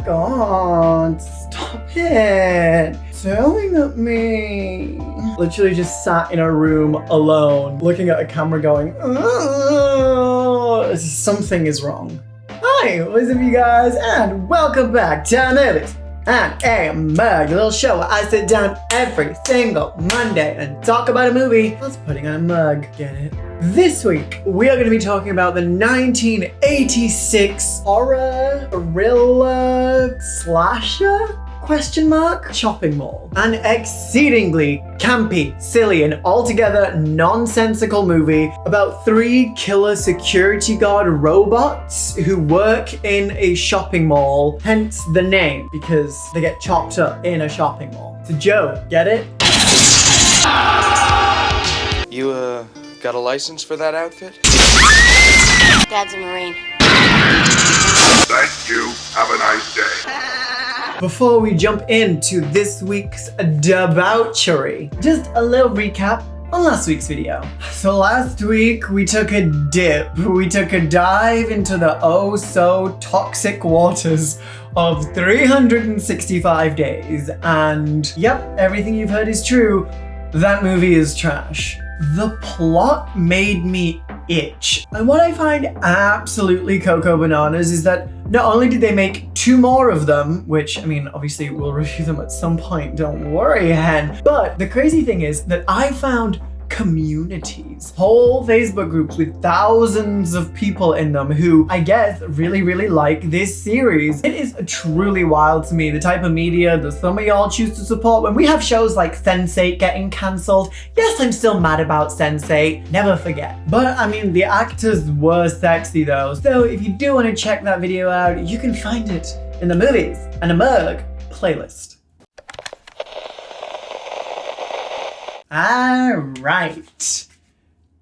god, stop it. Staring at me. Literally just sat in a room alone, looking at a camera going, oh, something is wrong. Hi, what's up you guys, and welcome back to Movies and a Mug, a little show where I sit down every single Monday and talk about a movie that's putting on a mug. Get it? This week, we are going to be talking about the 1986 horror, thriller, slasher? Shopping mall. An exceedingly campy, silly, and altogether nonsensical movie about 3 killer security guard robots who work in a shopping mall, hence the name, because they get chopped up in a shopping mall. So Joe, get it? You, got a license for that outfit? Dad's a Marine. Thank you. Have a nice day. Before we jump into this week's debauchery, just a little recap on last week's video. So last week we took a dip, we took a dive into the oh so toxic waters of 365 days, and yep, everything you've heard is true. That movie is trash. The plot made me itch. And what I find absolutely cocoa bananas is that not only did they make 2 more of them, which, I mean, obviously we'll review them at some point, don't worry, hen, but the crazy thing is that I found communities, whole Facebook groups with thousands of people in them who, I guess, really like this series. It is truly wild to me, the type of media that some of y'all choose to support when we have shows like Sense8 getting cancelled. Yes, I'm still mad about Sense8, never forget. But, I mean, the actors were sexy though, so if you do want to check that video out, you can find it in the Movies and a Mug playlist. Alright,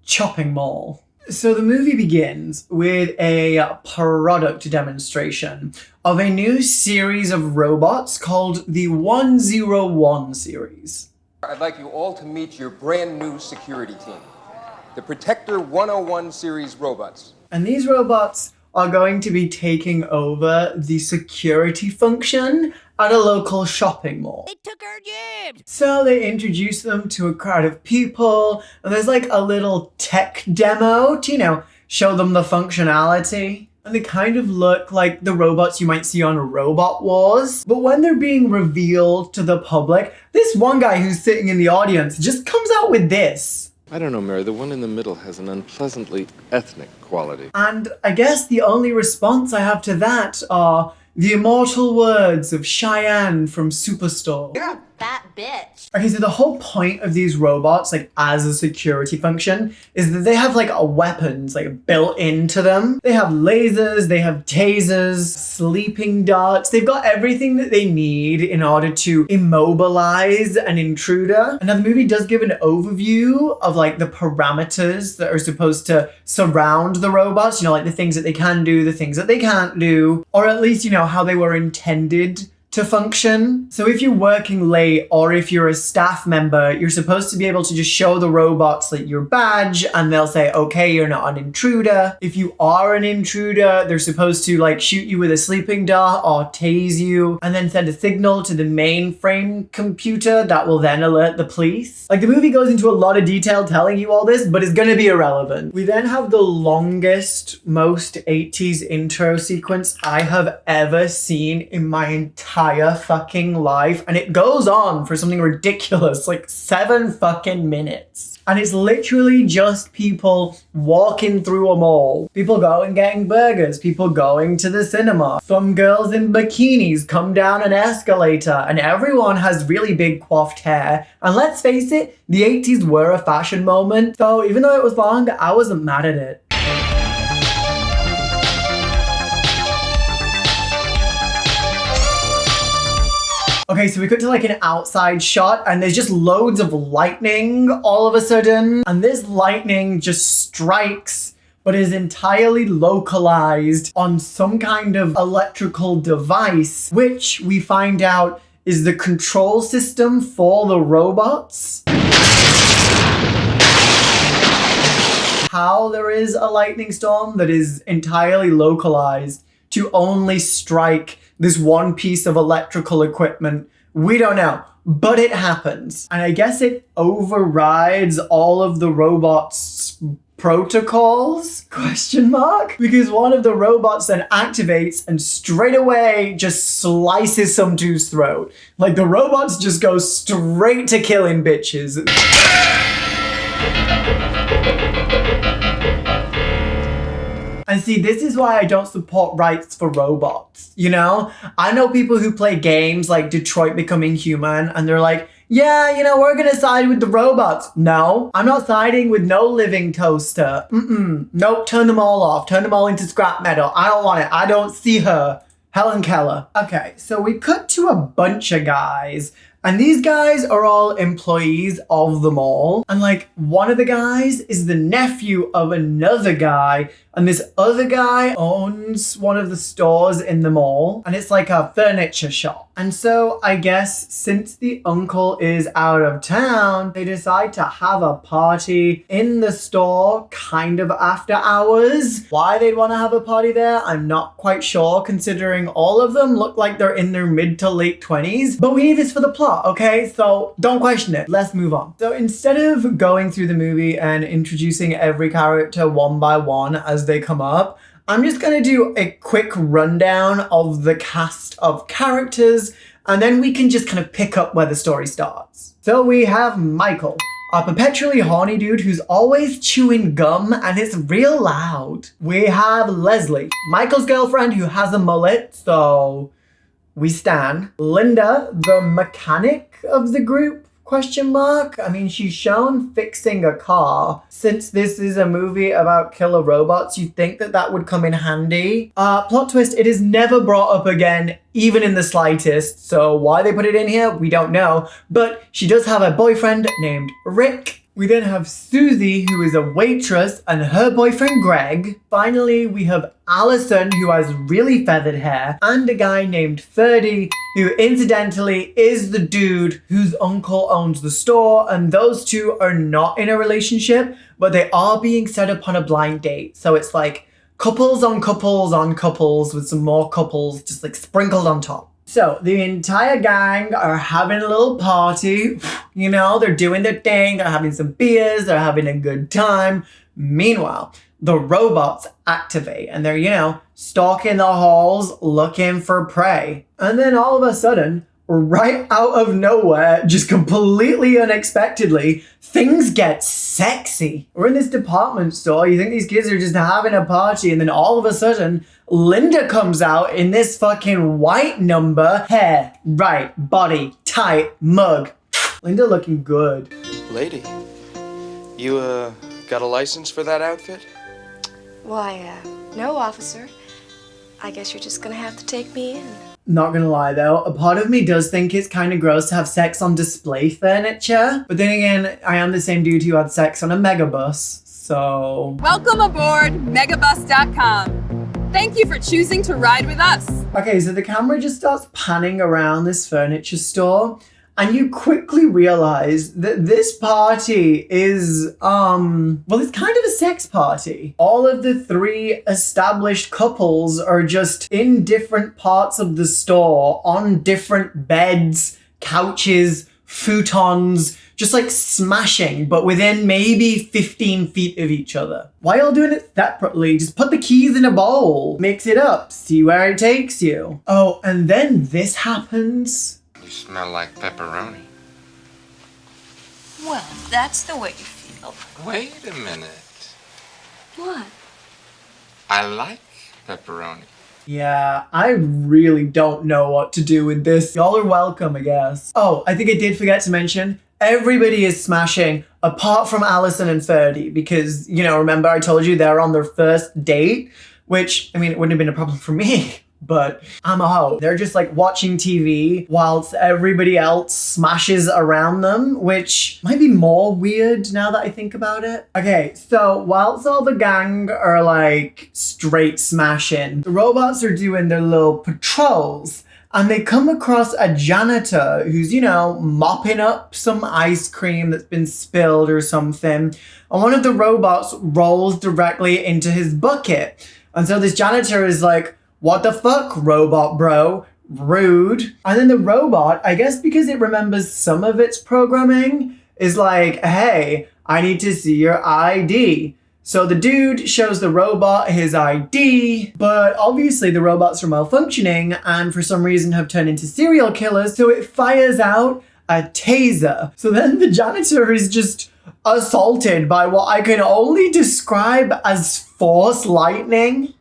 Shopping Mall. So the movie begins with a product demonstration of a new series of robots called the 101 series. I'd like you all to meet your brand new security team, the Protector 101 series robots. And these robots are going to be taking over the security function at a local shopping mall. They took our jobs! So they introduce them to a crowd of people, and there's like a little tech demo to, you know, show them the functionality. And they kind of look like the robots you might see on Robot Wars. But when they're being revealed to the public, this one guy who's sitting in the audience just comes out with this. I don't know, Mary. The one in the middle has an unpleasantly ethnic quality. And I guess the only response I have to that are the immortal words of Cheyenne from Superstore. You're a fat bitch. Okay, so the whole point of these robots, like as a security function, is that they have like weapons like built into them. They have lasers, they have tasers, sleeping darts. They've got everything that they need in order to immobilize an intruder. And now the movie does give an overview of like the parameters that are supposed to surround the robots, you know, like the things that they can do, the things that they can't do, or at least, you know, how they were intended to function. So if you're working late or if you're a staff member, you're supposed to be able to just show the robots like your badge and they'll say, okay, you're not an intruder. If you are an intruder, they're supposed to like shoot you with a sleeping dart or tase you and then send a signal to the mainframe computer that will then alert the police. Like the movie goes into a lot of detail telling you all this, but it's gonna be irrelevant. We then have the longest, most 80s intro sequence I have ever seen in my entire fucking life, and it goes on for something ridiculous like 7 fucking minutes. And it's literally just people walking through a mall. People going getting burgers, people going to the cinema. Some girls in bikinis come down an escalator, and everyone has really big coiffed hair. And let's face it, the 80s were a fashion moment, so even though it was long, I wasn't mad at it. Okay, so we cut to like an outside shot and there's just loads of lightning all of a sudden. And this lightning just strikes, but is entirely localized on some kind of electrical device, which we find out is the control system for the robots. How there is a lightning storm that is entirely localized to only strike this one piece of electrical equipment. We don't know, but it happens. And I guess it overrides all of the robots' protocols? Question mark? Because one of the robots then activates and straight away just slices some dude's throat. Like the robots just go straight to killing bitches. And see, this is why I don't support rights for robots, you know? I know people who play games like Detroit Becoming Human, and they're like, yeah, you know, we're gonna side with the robots. No, I'm not siding with no living toaster. Nope, turn them all off. Turn them all into scrap metal. I don't want it. I don't see her. Helen Keller. Okay, so we cut to a bunch of guys. And these guys are all employees of the mall. And like one of the guys is the nephew of another guy. And this other guy owns one of the stores in the mall. And it's like a furniture shop. And so I guess since the uncle is out of town, they decide to have a party in the store kind of after hours. Why they'd want to have a party there, I'm not quite sure, considering all of them look like they're in their mid to late 20s. But we need this for the plot, okay? So don't question it. Let's move on. So instead of going through the movie and introducing every character one by one as they come up, I'm just gonna do a quick rundown of the cast of characters, and then we can just kind of pick up where the story starts. So we have Michael, a perpetually horny dude who's always chewing gum and it's real loud. We have Leslie, Michael's girlfriend who has a mullet, so we stan. Linda, the mechanic of the group, question mark? I mean, she's shown fixing a car. Since this is a movie about killer robots, you'd think that that would come in handy. Plot twist, it is never brought up again, even in the slightest. So why they put it in here, we don't know. But she does have a boyfriend named Rick. We then have Susie, who is a waitress, and her boyfriend Greg. Finally, we have Allison, who has really feathered hair, and a guy named Ferdy, who incidentally is the dude whose uncle owns the store, and those two are not in a relationship, but they are being set up on a blind date. So it's like couples on couples on couples with some more couples just like sprinkled on top. So the entire gang are having a little party. You know, they're doing their thing. They're having some beers. They're having a good time. Meanwhile, the robots activate and they're, you know, stalking the halls looking for prey. And then all of a sudden, right out of nowhere, just completely unexpectedly, things get sexy. We're in this department store. You think these kids are just having a party, and then all of a sudden, Linda comes out in this fucking white number. Hair, right, body, tight, mug. Linda looking good. Lady, you, got a license for that outfit? Why, no, officer. I guess you're just gonna have to take me in. Not gonna lie though, a part of me does think it's kind of gross to have sex on display furniture. But then again, I am the same dude who had sex on a megabus, so... Welcome aboard Megabus.com. Thank you for choosing to ride with us. Okay, so the camera just starts panning around this furniture store, and you quickly realize that this party is, well, it's kind of a sex party. All of the three established couples are just in different parts of the store, on different beds, couches, futons, just like smashing, but within maybe 15 feet of each other. Why y'all doing it separately? Just put the keys in a bowl, mix it up, see where it takes you. Oh, and then this happens. You smell like pepperoni. Well, if that's the way you feel. Wait a minute. What? I like pepperoni. Yeah, I really don't know what to do with this. Y'all are welcome, I guess. Oh, I think I did forget to mention, everybody is smashing apart from Allison and Ferdy because, you know, remember I told you they're on their first date, which, I mean, it wouldn't have been a problem for me. But I'm a hoe. They're just like watching TV whilst everybody else smashes around them, which might be more weird now that I think about it. Okay, so whilst all the gang are like straight smashing, the robots are doing their little patrols. And they come across a janitor who's, you know, mopping up some ice cream that's been spilled or something. And one of the robots rolls directly into his bucket. And so this janitor is like, what the fuck, robot bro? rude. And then the robot, I guess because it remembers some of its programming, is like, hey, I need to see your ID. So the dude shows the robot his ID, but obviously the robots are malfunctioning and for some reason have turned into serial killers, so it fires out a taser. So then the janitor is just assaulted by what I can only describe as force lightning.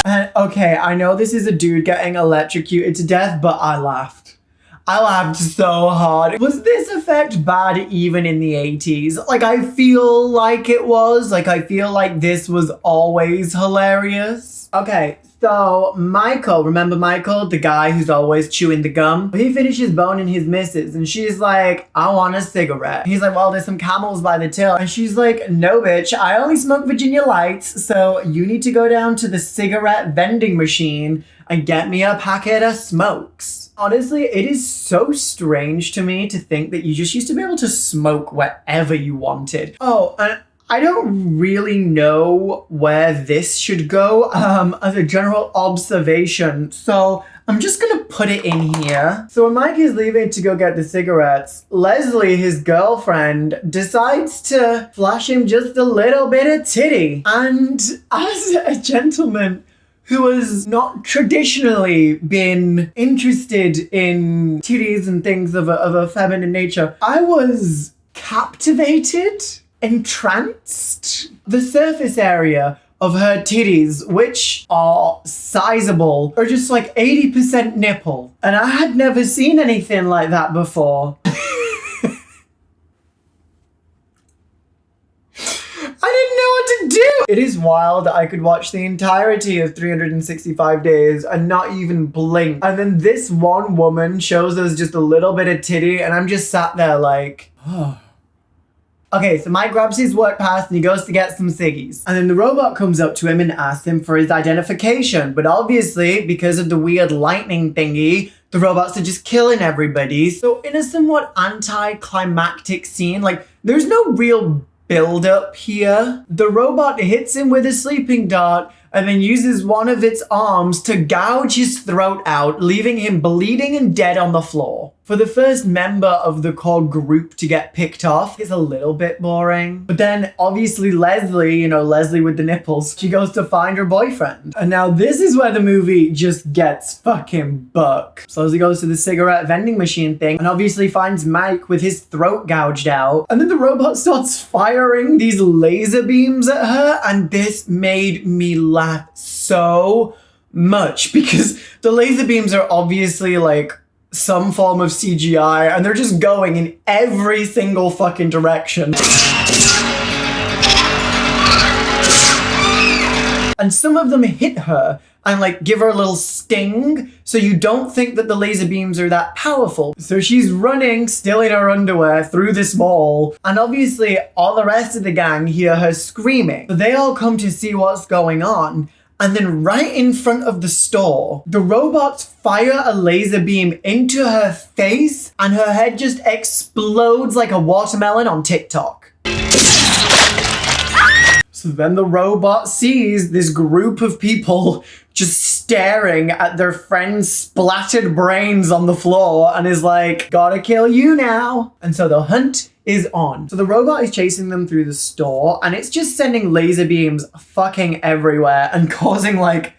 And okay, I know this is a dude getting electrocuted to death, but I laughed. I laughed so hard. Was this effect bad even in the 80s? Like, I feel like it was. Like, I feel like this was always hilarious. Okay, so Michael, remember Michael, the guy who's always chewing the gum? He finishes boning his missus and she's like, I want a cigarette. He's like, well, there's some Camels by the till. And she's like, no, bitch, I only smoke Virginia Lights, so you need to go down to the cigarette vending machine and get me a packet of smokes. Honestly, it is so strange to me to think that you just used to be able to smoke wherever you wanted. Oh, and I don't really know where this should go as a general observation, so I'm just gonna put it in here. So when Mike is leaving to go get the cigarettes, Leslie, his girlfriend, decides to flash him just a little bit of titty. And as a gentleman who has not traditionally been interested in titties and things of a feminine nature, I was captivated, entranced. The surface area of her titties, which are sizable, are just like 80% nipple. And I had never seen anything like that before. I didn't know what to do. It is wild that I could watch the entirety of 365 days and not even blink. And then this one woman shows us just a little bit of titty and I'm just sat there like, oh. Okay, so Mike grabs his work pass and he goes to get some ciggies. And then the robot comes up to him and asks him for his identification. But obviously, because of the weird lightning thingy, the robots are just killing everybody. So in a somewhat anticlimactic scene, like, there's no real build up here. The robot hits him with a sleeping dart and then uses one of its arms to gouge his throat out, leaving him bleeding and dead on the floor. For the first member of the core group to get picked off is a little bit boring. But then obviously Leslie, you know, Leslie with the nipples, she goes to find her boyfriend. And now this is where the movie just gets fucking buck. So Leslie goes to the cigarette vending machine thing and obviously finds Mike with his throat gouged out. And then the robot starts firing these laser beams at her, and this made me laugh so much because the laser beams are obviously like some form of CGI and they're just going in every single fucking direction. And some of them hit her and like give her a little sting, so you don't think that the laser beams are that powerful. So she's running, still in her underwear, through this mall, and obviously all the rest of the gang hear her screaming. So they all come to see what's going on, and then right in front of the store, the robots fire a laser beam into her face, and her head just explodes like a watermelon on TikTok. So then the robot sees this group of people just staring at their friend's splattered brains on the floor and is like, gotta kill you now. And so the hunt is on. So the robot is chasing them through the store and it's just sending laser beams fucking everywhere and causing like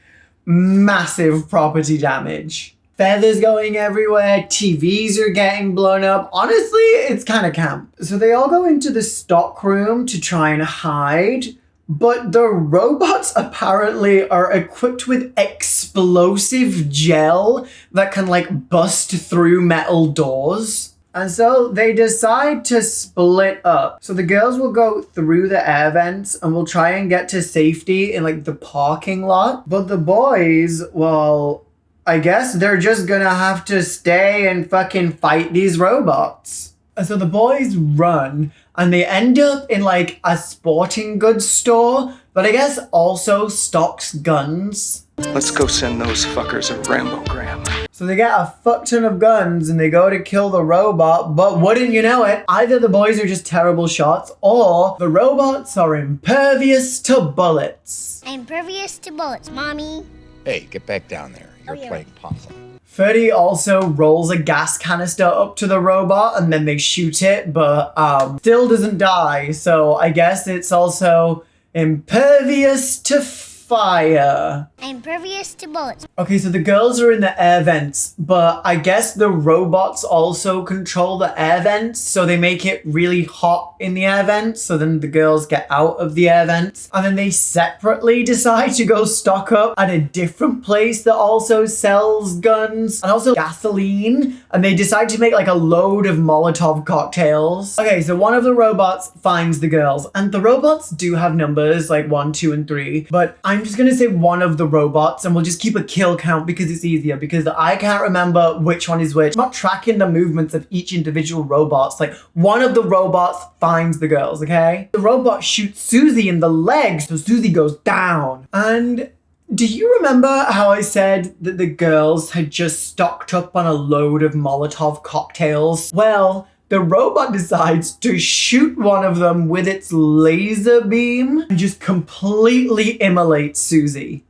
massive property damage. Feathers going everywhere, TVs are getting blown up. Honestly, it's kind of camp. So they all go into the stock room to try and hide. But the robots apparently are equipped with explosive gel that can like bust through metal doors. And so they decide to split up. So the girls will go through the air vents and will try and get to safety in like the parking lot. But the boys, well, I guess they're just gonna have to stay and fucking fight these robots. And so the boys run and they end up in like a sporting goods store that I guess also stocks guns. Let's go send those fuckers a Rambogram. So So they get a fuck ton of guns and they go to kill the robot, but wouldn't you know it, either the boys are just terrible shots or the robots are impervious to bullets. I'm impervious to bullets, Mommy. Hey, get back down there. You're playing possum. Ferdy also rolls a gas canister up to the robot and then they shoot it, but still doesn't die. So I guess it's also impervious to fire. I'm impervious to bullets. Okay, so the girls are in the air vents, but I guess the robots also control the air vents, so they make it really hot in the air vents, so then the girls get out of the air vents, and then they separately decide to go stock up at a different place that also sells guns and also gasoline, and they decide to make like a load of Molotov cocktails. Okay, so one of the robots finds the girls, and the robots do have numbers like 1, 2, and 3, but I'm just gonna say one of the robots and we'll just keep a kill count because it's easier, because I can't remember which one is which. I'm not tracking the movements of each individual robots. Like, one of the robots finds the girls, okay? The robot shoots Susie in the leg, so Susie goes down. And do you remember how I said that the girls had just stocked up on a load of Molotov cocktails? Well, the robot decides to shoot one of them with its laser beam and just completely immolates Susie.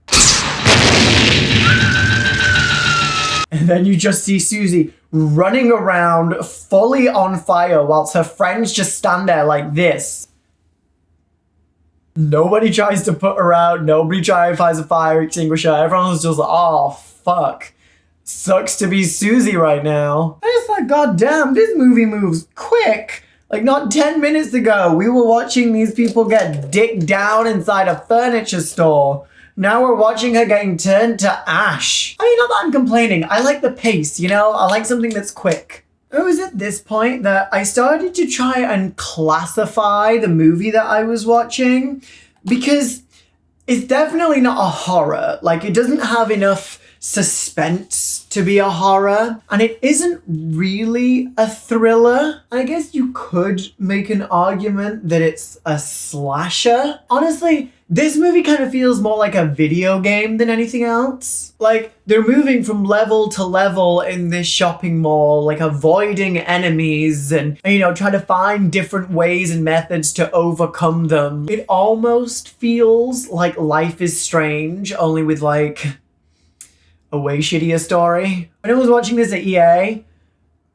And then you just see Susie running around fully on fire whilst her friends just stand there like this. Nobody tries to put her out. Nobody tries to find a fire extinguisher. Everyone's just like, oh, fuck. Sucks to be Susie right now. I just like, god damn, this movie moves quick. Like, not 10 minutes ago, we were watching these people get dicked down inside a furniture store. Now we're watching her getting turned to ash. I mean, not that I'm complaining. I like the pace, you know? I like something that's quick. It was at this point that I started to try and classify the movie that I was watching, because it's definitely not a horror. Like, it doesn't have enough suspense to be a horror, and it isn't really a thriller. I guess you could make an argument that it's a slasher. Honestly, this movie kind of feels more like a video game than anything else. Like, they're moving from level to level in this shopping mall, like avoiding enemies and you know, trying to find different ways and methods to overcome them. It almost feels like Life is Strange, only with like a way shittier story. When I was watching this at EA,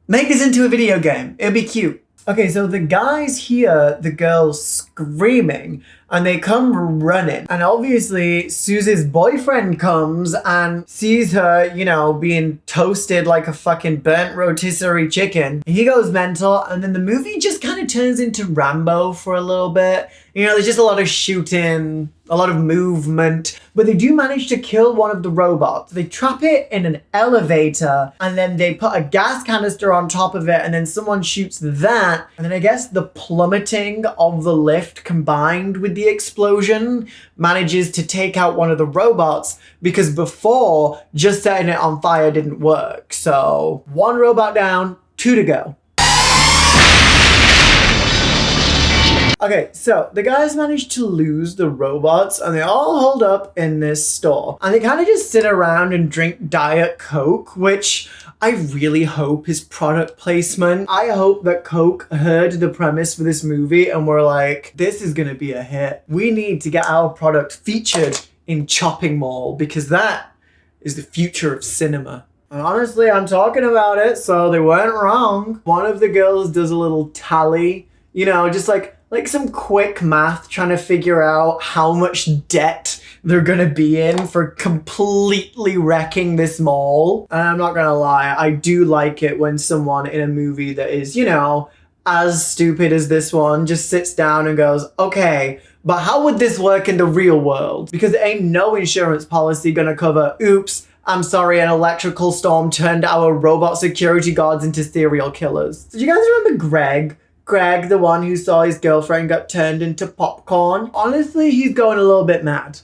make this into a video game. It'd be cute. Okay, so the guys hear the girls screaming and they come running. And obviously Susie's boyfriend comes and sees her, you know, being toasted like a fucking burnt rotisserie chicken. He goes mental, and then the movie just kind of turns into Rambo for a little bit. You know, there's just a lot of shooting, a lot of movement, but they do manage to kill one of the robots. They trap it in an elevator, and then they put a gas canister on top of it, and then someone shoots that. And then I guess the plummeting of the lift combined with the explosion manages to take out one of the robots, because before, just setting it on fire didn't work. So 1 robot down, 2 to go. Okay, so the guys managed to lose the robots and they all hold up in this store. And they kind of just sit around and drink Diet Coke, which I really hope is product placement. I hope that Coke heard the premise for this movie and were like, this is gonna be a hit. We need to get our product featured in Chopping Mall, because that is the future of cinema. And honestly, I'm talking about it, so they weren't wrong. One of the girls does a little tally, you know, just like some quick math, trying to figure out how much debt they're gonna be in for completely wrecking this mall. And I'm not gonna lie, I do like it when someone in a movie that is, you know, as stupid as this one just sits down and goes, okay, but how would this work in the real world? Because there ain't no insurance policy gonna cover, oops, I'm sorry, an electrical storm turned our robot security guards into serial killers. Do you guys remember Greg? Greg, the one who saw his girlfriend got turned into popcorn. Honestly, he's going a little bit mad.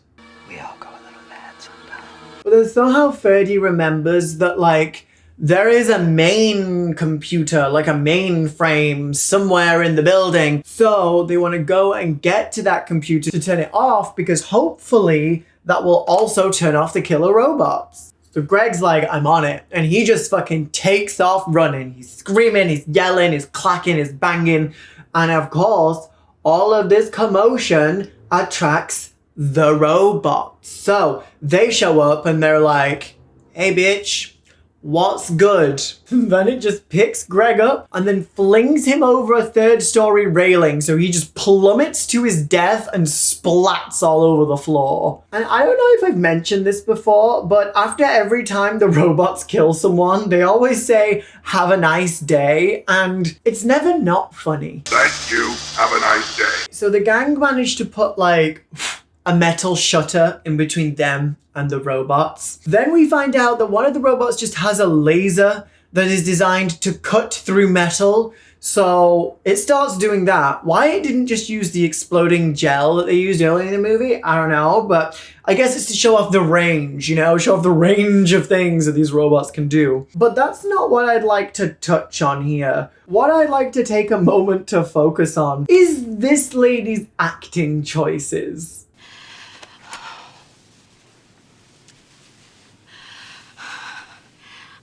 We all go a little mad sometimes. But then somehow Ferdy remembers that, like, there is a main computer, like a mainframe somewhere in the building. So they want to go and get to that computer to turn it off, because hopefully that will also turn off the killer robots. So Greg's like, I'm on it. And he just fucking takes off running. He's screaming, he's yelling, he's clacking, he's banging. And of course, all of this commotion attracts the robots. So they show up and they're like, hey bitch, what's good? Then it just picks Greg up and then flings him over a 3rd-story railing. So he just plummets to his death and splats all over the floor. And I don't know if I've mentioned this before, but after every time the robots kill someone, they always say, have a nice day. And it's never not funny. Thank you. Have a nice day. So the gang managed to put like a metal shutter in between them and the robots. Then we find out that one of the robots just has a laser that is designed to cut through metal. So it starts doing that. Why it didn't just use the exploding gel that they used earlier in the movie, I don't know. But I guess it's to show off the range, you know, show off the range of things that these robots can do. But that's not what I'd like to touch on here. What I'd like to take a moment to focus on is this lady's acting choices.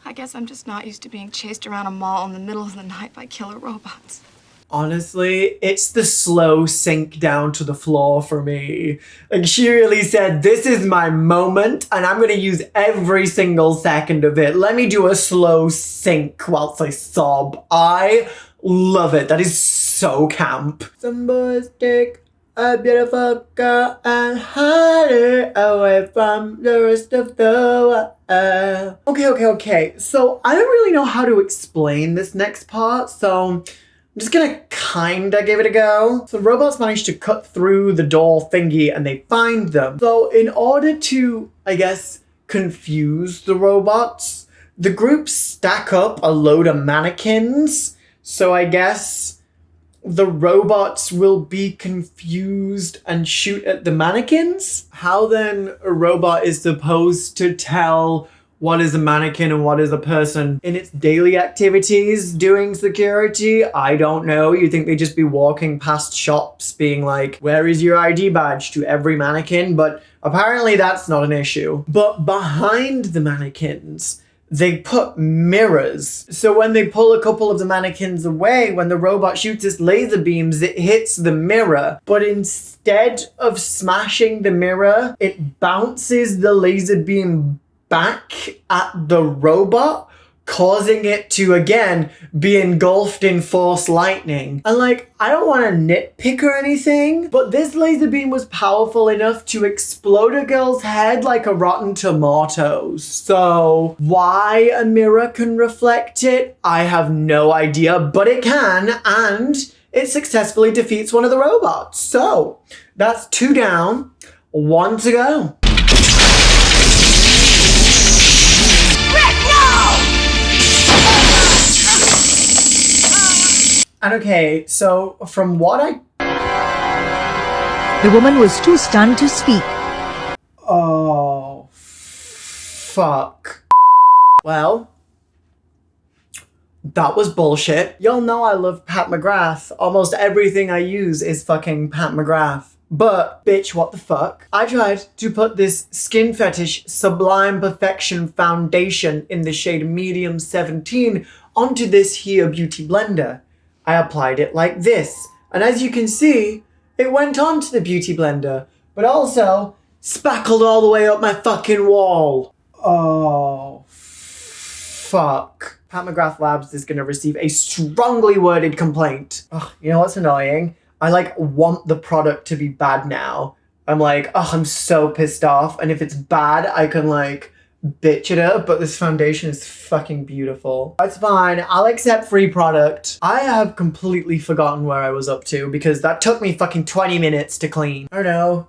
I guess I'm just not used to being chased around a mall in the middle of the night by killer robots. Honestly, it's the slow sink down to the floor for me. Like, she really said, this is my moment, and I'm gonna use every single second of it. Let me do a slow sink whilst I sob. I love it. That is so camp. Some boys take a beautiful girl and hide her away from the rest of the world. Okay. So I don't really know how to explain this next part, so I'm just gonna kinda give it a go. So robots manage to cut through the door thingy and they find them. So in order to, I guess, confuse the robots, the group stack up a load of mannequins. So I guess the robots will be confused and shoot at the mannequins? How then a robot is supposed to tell what is a mannequin and what is a person in its daily activities doing security? I don't know. You'd think they'd just be walking past shops being like, where is your ID badge to every mannequin? But apparently that's not an issue. But behind the mannequins, they put mirrors. So when they pull a couple of the mannequins away, when the robot shoots its laser beams, it hits the mirror. But instead of smashing the mirror, it bounces the laser beam back at the robot, causing it to, again, be engulfed in force lightning. And like, I don't want to nitpick or anything, but this laser beam was powerful enough to explode a girl's head like a rotten tomato. So why a mirror can reflect it, I have no idea, but it can, and it successfully defeats one of the robots. So that's 2 down, 1 to go. And okay, so from what The woman was too stunned to speak. Oh, fuck. Well, that was bullshit. Y'all know I love Pat McGrath. Almost everything I use is fucking Pat McGrath. But, bitch, what the fuck? I tried to put this Skin Fetish Sublime Perfection Foundation in the shade Medium 17 onto this here beauty blender. I applied it like this, and as you can see, it went onto the beauty blender, but also spackled all the way up my fucking wall. Oh, fuck. Pat McGrath Labs is gonna receive a strongly worded complaint. Ugh, you know what's annoying? I want the product to be bad now. I'm like, I'm so pissed off, and if it's bad, I can bitch it up, but this foundation is fucking beautiful. It's fine, I'll accept free product. I have completely forgotten where I was up to because that took me fucking 20 minutes to clean. I don't know.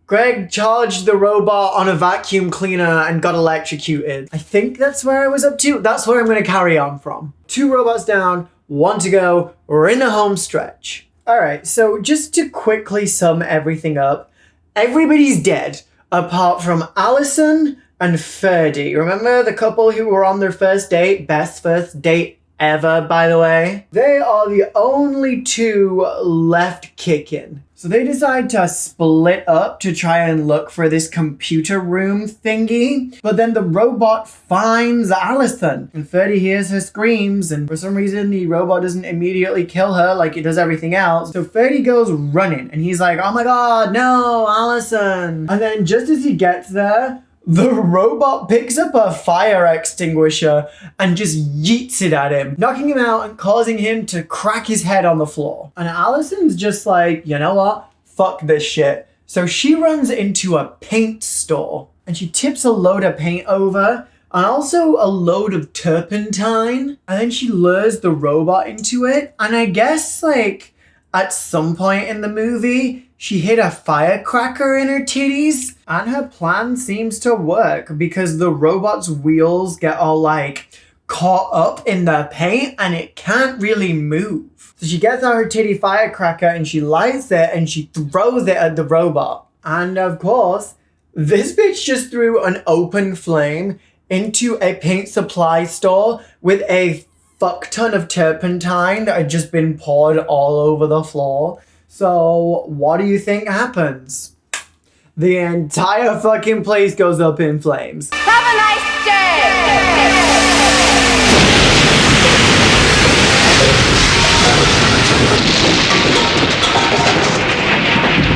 Greg charged the robot on a vacuum cleaner and got electrocuted. I think that's where I was up to. That's where I'm gonna carry on from. 2 robots down, 1 to go. We're in the home stretch. Alright, so just to quickly sum everything up, everybody's dead apart from Allison and Ferdy. Remember the couple who were on their first date? Best first date ever, by the way. They are the only two left kicking. So they decide to split up to try and look for this computer room thingy. But then the robot finds Allison. And Ferdy hears her screams, and for some reason the robot doesn't immediately kill her like it does everything else. So Ferdy goes running and he's like, oh my god, no, Allison. And then just as he gets there, the robot picks up a fire extinguisher and just yeets it at him, knocking him out and causing him to crack his head on the floor. And Allison's just like, you know what? Fuck this shit. So she runs into a paint store and she tips a load of paint over and also a load of turpentine. And then she lures the robot into it. And I guess like at some point in the movie, she hid a firecracker in her titties, and her plan seems to work because the robot's wheels get all like caught up in the paint and it can't really move. So she gets out her titty firecracker and she lights it and she throws it at the robot. And of course, this bitch just threw an open flame into a paint supply store with a fuck ton of turpentine that had just been poured all over the floor. So what do you think happens? The entire fucking place goes up in flames. Have a nice day!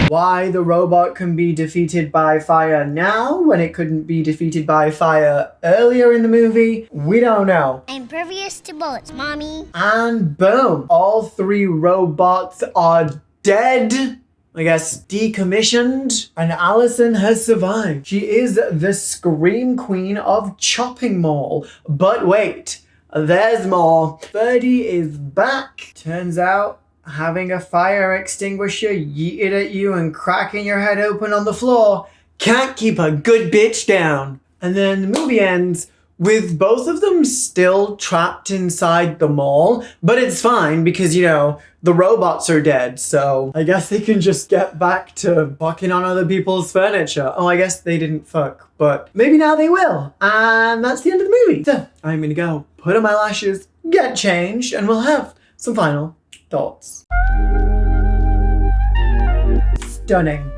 Why the robot can be defeated by fire now when it couldn't be defeated by fire earlier in the movie, we don't know. I'm impervious to bullets, Mommy. And boom, all three robots are dead. I guess decommissioned, and Allison has survived. She is the Scream Queen of Chopping Mall. But wait, there's more. Ferdy is back. Turns out having a fire extinguisher yeeted at you and cracking your head open on the floor can't keep a good bitch down. And then the movie ends with both of them still trapped inside the mall, but it's fine because, you know, the robots are dead, so I guess they can just get back to fucking on other people's furniture. Oh, I guess they didn't fuck, but maybe now they will. And that's the end of the movie. So I'm gonna go put on my lashes, get changed, and we'll have some final thoughts. Stunning.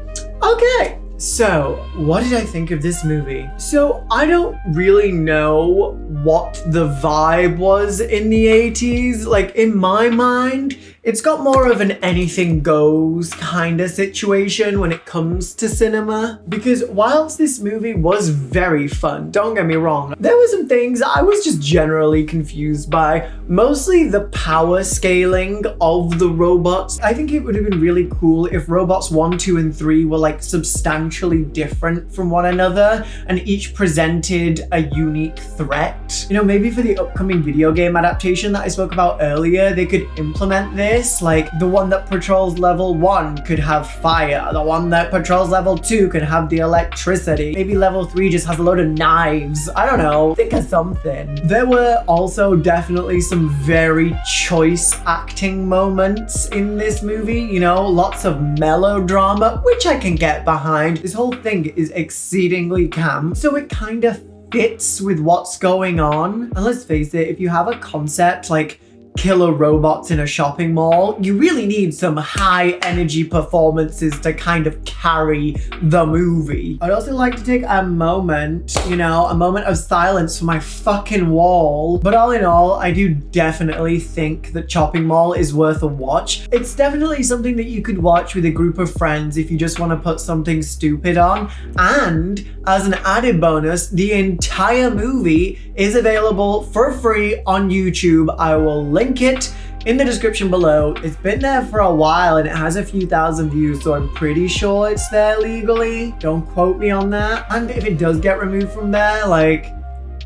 Okay. So, what did I think of this movie? So, I don't really know what the vibe was in the 80s. Like, in my mind, it's got more of an anything goes kind of situation when it comes to cinema. Because whilst this movie was very fun, don't get me wrong, there were some things I was just generally confused by. Mostly the power scaling of the robots. I think it would have been really cool if robots 1, 2, and 3 were like substantially different from one another and each presented a unique threat. You know, maybe for the upcoming video game adaptation that I spoke about earlier, they could implement this. Like the one that patrols level 1 could have fire, the one that patrols level 2 could have the electricity, maybe level 3 just has a load of knives. I don't know, think of something. There were also definitely some very choice acting moments in this movie, you know, lots of melodrama, which I can get behind. This whole thing is exceedingly camp, so it kind of fits with what's going on. And let's face it, if you have a concept like killer robots in a shopping mall, you really need some high energy performances to kind of carry the movie. I'd also like to take a moment, you know, a moment of silence for my fucking wall. But all in all, I do definitely think that Chopping Mall is worth a watch. It's definitely something that you could watch with a group of friends if you just want to put something stupid on. And as an added bonus, the entire movie is available for free on YouTube. I will link it in the description below. It's been there for a while and it has a few thousand views, so I'm pretty sure it's there legally. Don't quote me on that. And if it does get removed from there, like,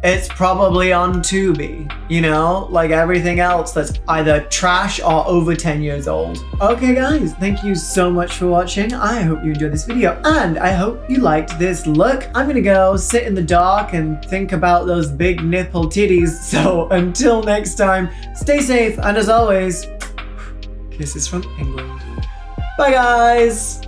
it's probably on Tubi, you know, like everything else that's either trash or over 10 years old. Okay guys, thank you so much for watching. I hope you enjoyed this video and I hope you liked this look. I'm gonna go sit in the dark and think about those big nipple titties. So until next time, stay safe and as always, kisses from England. Bye guys.